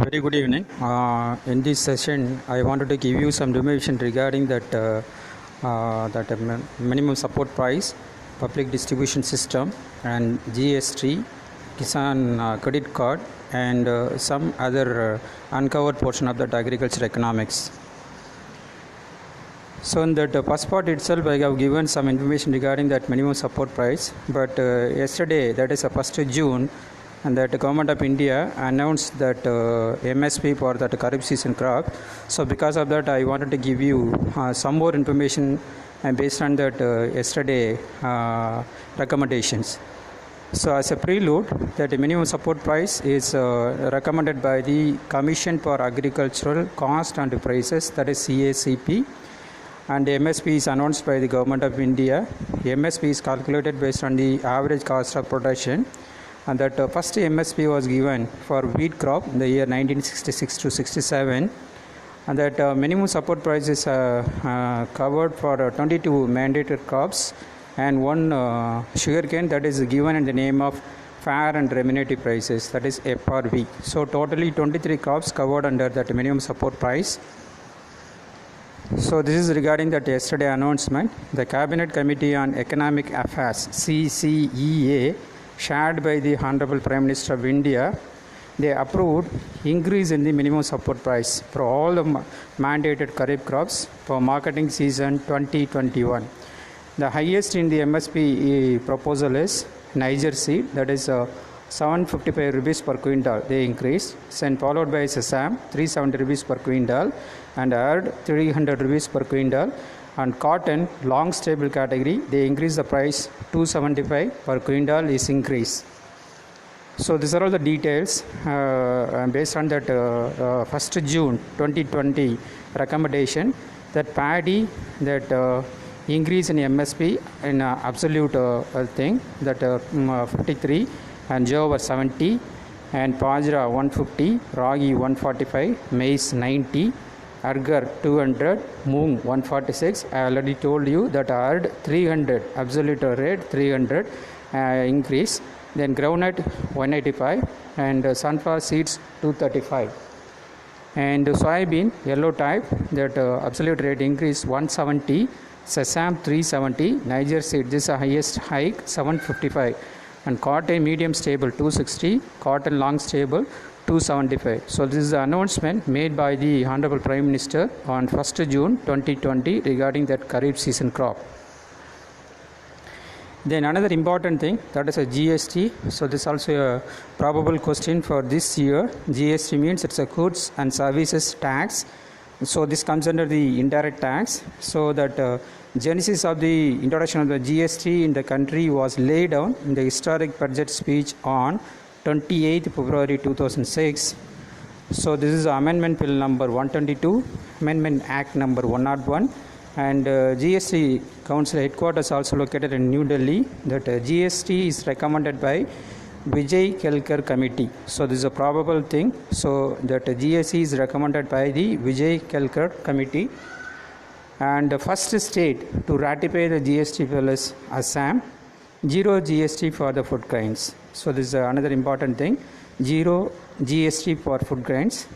Very good evening. In this session, I wanted to give you some information regarding that minimum support price, public distribution system, and GST, Kisan credit card, and some other uncovered portion of that agriculture economics. So in that first part itself, I have given some information regarding that minimum support price. But yesterday, that is 1st June, and that the government of India announced that MSP for that Kharif season crop. So because of that, I wanted to give you some more information based on that yesterday recommendations. So as a prelude, that the minimum support price is recommended by the Commission for Agricultural Cost and Prices, that is CACP, and the MSP is announced by the government of India. MSP is calculated based on the average cost of production, and that first MSP was given for wheat crop in the year 1966 to 67, and that minimum support price is covered for 22 mandated crops and one sugarcane, that is given in the name of fair and remunerative prices, that is FRV. So totally 23 crops covered under that minimum support price. So this is regarding that yesterday announcement. The Cabinet Committee on Economic Affairs, CCEA, shared by the Honorable Prime Minister of India, they approved increase in the minimum support price for all the mandated Kharif crops for marketing season 2021. The highest in the MSP proposal is Niger seed, that is 755 rupees per quintal, they increased, and followed by Sesame 370 rupees per quintal, and Ard 300 rupees per quintal, and cotton long stable category, they increase the price 275 per quintal is increased. So these are all the details based on that 1st June 2020 recommendation, that paddy, that increase in MSP in absolute thing, that 53, and Jowar 70, and Pajra 150, Ragi 145, maize 90, Argar 200, Moong 146. I already told you that Ard 300, absolute rate 300 increase. Then groundnut 185, and sunflower seeds 235. And soybean yellow type, that absolute rate increase 170, Sesame 370, Niger seed, this is the highest hike 755, and cotton medium stable 260, cotton long stable 275. So this is the announcement made by the Honorable Prime Minister on 1st June 2020 regarding that Kharif season crop. Then another important thing, that is a GST. So this is also a probable question for this year. GST means it's a goods and services tax. So this comes under the indirect tax. So that genesis of the introduction of the GST in the country was laid down in the historic budget speech on 28th February 2006. So this is Amendment Bill number 122, Amendment Act number 101, and GST Council headquarters also located in New Delhi. That GST is recommended by Vijay Kelkar Committee. So this is a probable thing. So that GST is recommended by the Vijay Kelkar Committee. And the first state to ratify the GST bill is Assam. Zero GST for the food grains. So this is another important thing. Zero GST for food grains.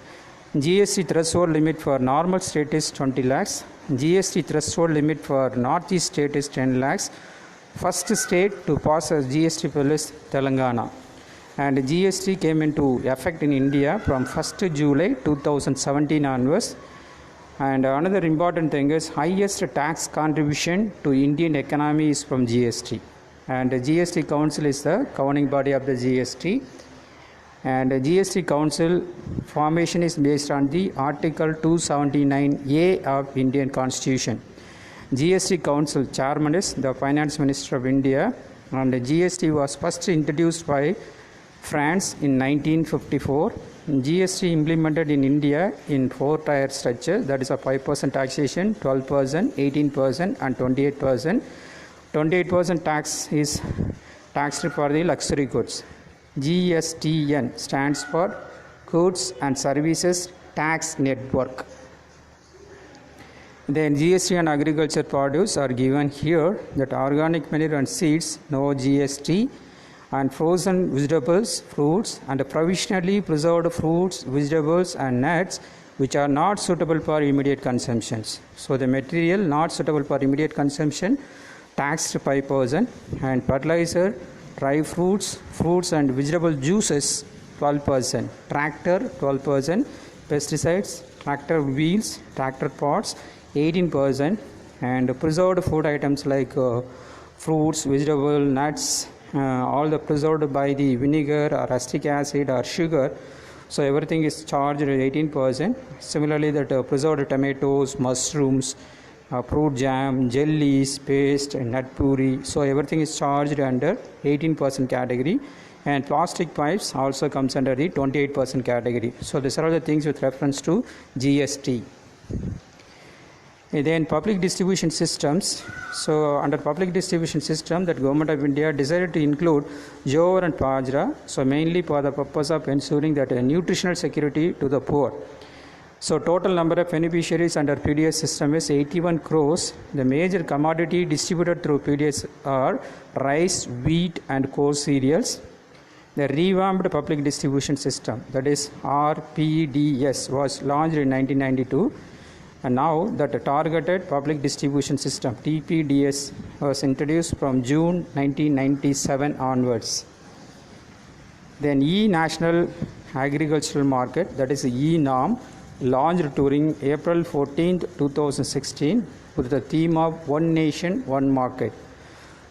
GST threshold limit for normal state is 20 lakhs. GST threshold limit for northeast state is 10 lakhs. First state to pass a GST bill is Telangana. And GST came into effect in India from 1st July 2017 onwards. And another important thing is highest tax contribution to Indian economy is from GST. And the GST Council is the governing body of the GST. And the GST Council formation is based on the Article 279A of Indian Constitution. GST Council chairman is the Finance Minister of India, and the GST was first introduced by France in 1954. GST implemented in India in 4-tier structure, that is a 5% taxation, 12%, 18%, and 28%. 28% tax is taxed for the luxury goods. GSTN stands for Goods and Services Tax Network. Then GST on agriculture produce are given here, that organic manure and seeds no GST, and frozen vegetables, fruits, and provisionally preserved fruits, vegetables, and nuts which are not suitable for immediate consumptions. So the material not suitable for immediate consumption taxed 5%, and fertilizer, dry fruits, fruits and vegetable juices 12%, tractor 12%, pesticides, tractor wheels, tractor parts 18%, and preserved food items like fruits, vegetable, nuts, all the preserved by the vinegar or acetic acid or sugar, so everything is charged at 18%. Similarly, that preserved tomatoes, mushrooms, fruit jam, jellies, paste, and nut puri, so everything is charged under 18% category, and plastic pipes also comes under the 28% category. So these are all the things with reference to GST. And then public distribution systems. So under public distribution system, that Government of India decided to include jowar and bajra, so mainly for the purpose of ensuring that nutritional security to the poor. So total number of beneficiaries under PDS system is 81 crores. The major commodity distributed through PDS are rice, wheat, and coarse cereals. The revamped public distribution system, that is RPDS, was launched in 1992. And now that the targeted public distribution system TPDS was introduced from June 1997 onwards. Then E-National Agricultural Market, that is E-NAM, launched during April 14, 2016 with the theme of One Nation, One Market.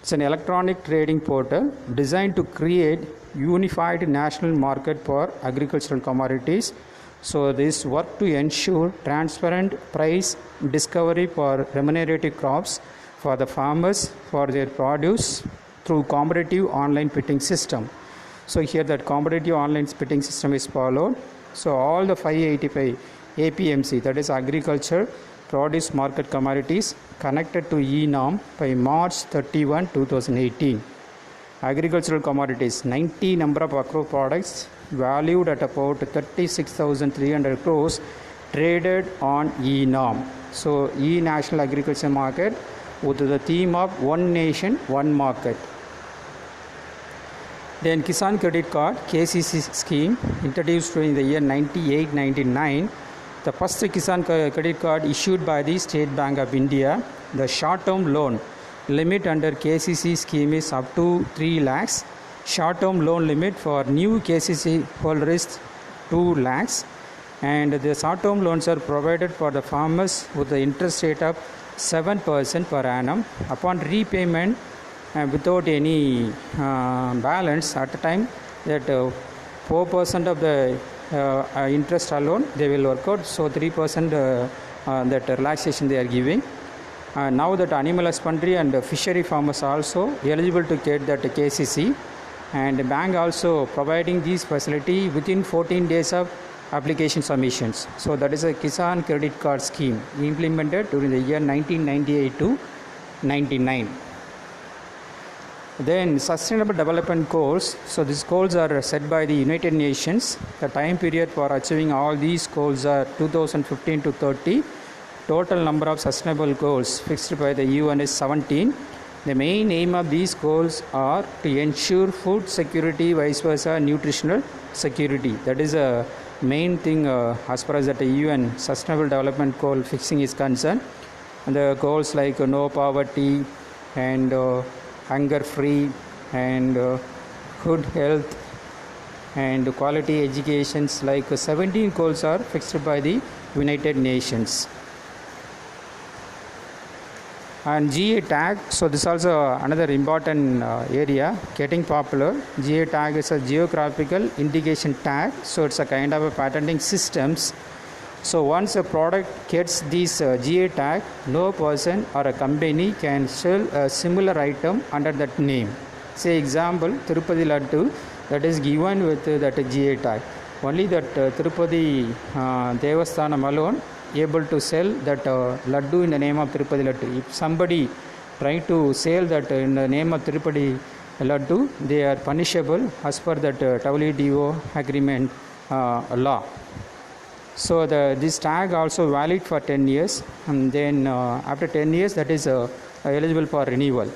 It's an electronic trading portal designed to create unified national market for agricultural commodities. So this work to ensure transparent price discovery for remunerative crops for the farmers for their produce through competitive online bidding system. So here that competitive online bidding system is followed. So all the 585 APMC, that is agriculture produce market commodities, connected to E-NAM by March 31, 2018. Agricultural commodities, 90 number of agro products valued at about 36,300 crores traded on E-NAM. So E-National Agriculture Market with the theme of One Nation, One Market. Then Kisan Credit Card, KCC scheme, introduced during the year 98-99. The first Kisan Credit Card issued by the State Bank of India. The short-term loan limit under KCC scheme is up to 3 lakhs. Short-term loan limit for new KCC holder is 2 lakhs. And the short-term loans are provided for the farmers with the interest rate of 7% per annum. Upon repayment, without any balance at the time, that 4% of the interest alone they will work out, so 3% that relaxation they are giving. Now that animal husbandry and fishery farmers are also eligible to get that KCC, and the bank also providing this facility within 14 days of application submissions. So that is a Kisan Credit Card scheme implemented during the year 1998 to 99. Then Sustainable Development Goals. So these goals are set by the United Nations. The time period for achieving all these goals are 2015 to 30. Total number of sustainable goals fixed by the UN is 17. The main aim of these goals are to ensure food security, vice versa nutritional security. That is a main thing as far as the UN Sustainable Development Goal fixing is concerned. And the goals like no poverty and hunger free and good health and quality educations, like 17 goals are fixed by the United Nations. And GA tag, so this is also another important area getting popular. GA tag is a geographical indication tag, so it's a kind of a patenting systems. So once a product gets this GA tag, no person or a company can sell a similar item under that name. Say example, Tirupati Laddu, that is given with that GA tag. Only that Tirupati Devasthanam alone able to sell that Laddu in the name of Tirupati Laddu. If somebody try to sell that in the name of Tirupati Laddu, they are punishable as per that WTO agreement law. So this tag also valid for 10 years, and then after 10 years that is eligible for renewal.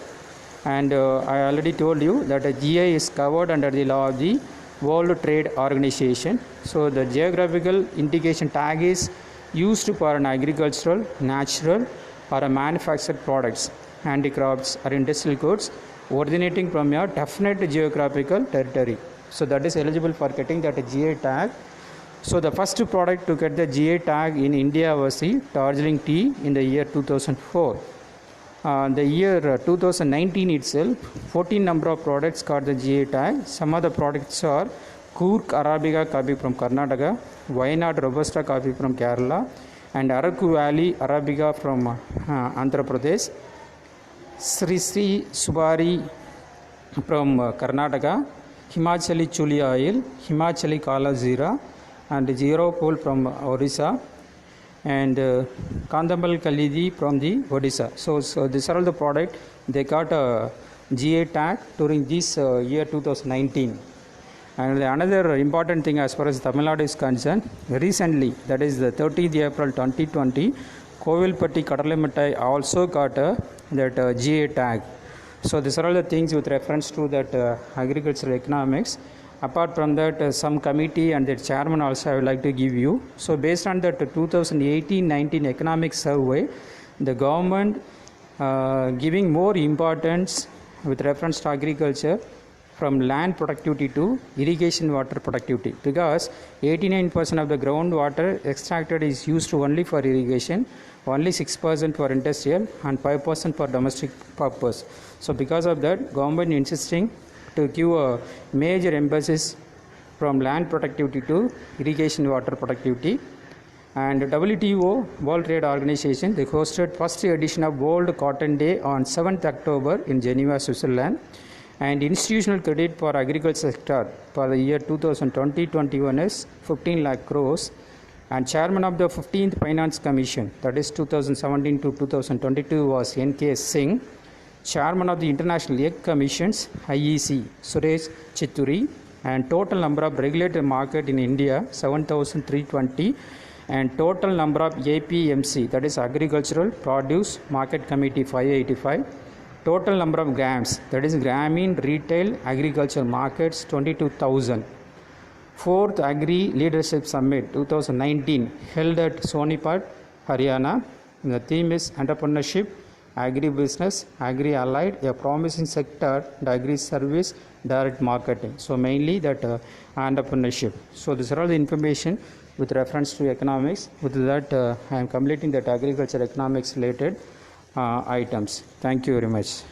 And I already told you that a GI is covered under the law of the World Trade Organization. So the geographical indication tag is used for an agricultural, natural, or a manufactured products, handicrafts, or industrial goods originating from a definite geographical territory. So that is eligible for getting that GI tag. So the first product to get the GI tag in India was the Darjeeling tea in the year 2004. The year 2019 itself, 14 number of products got the GI tag. Some of the products are Coorg Arabica coffee from Karnataka, Wayanad Robusta coffee from Kerala, and Araku Valley Arabica from Andhra Pradesh, Sri Sri Subari from Karnataka, Himachali Chuli oil, Himachali Kala Zira, and Zero Pole from Orissa, and Kandamal Kalidi from the Odisha. So these are all the products they got a GI tag during this year 2019. And another important thing as far as Tamil Nadu is concerned, recently, that is the 30th April 2020, Kovilpatti Kadalai Mittai also got that GI tag. So these are all the things with reference to that agricultural economics. Apart from that, some committee and the chairman also I would like to give you. So based on that 2018-19 economic survey, the government giving more importance with reference to agriculture from land productivity to irrigation water productivity, because 89% of the groundwater extracted is used only for irrigation, only 6% for industrial, and 5% for domestic purpose. So because of that, government insisting to give a major emphasis from land productivity to irrigation water productivity. And WTO, World Trade Organization, they hosted first edition of World Cotton Day on 7th October in Geneva, Switzerland. And institutional credit for agriculture sector for the year 2020-21 is 15 lakh crores. And chairman of the 15th Finance Commission, that is 2017 to 2022, was N.K. Singh. Chairman of the International Egg Commissions, IEC, Suresh Chitturi. And total number of regulated market in India, 7,320. And total number of APMC, that is Agricultural Produce Market Committee, 585. Total number of GAMs, that is Grameen Retail Agriculture Markets, 22,000. Fourth Agri Leadership Summit 2019 held at Sonipat, Haryana. The theme is Entrepreneurship, Agri-Business, Agri-Allied, a promising sector, and Agri-Service, Direct Marketing. So mainly that entrepreneurship. So these are all the information with reference to economics. With that, I am completing that agriculture economics related items. Thank you very much.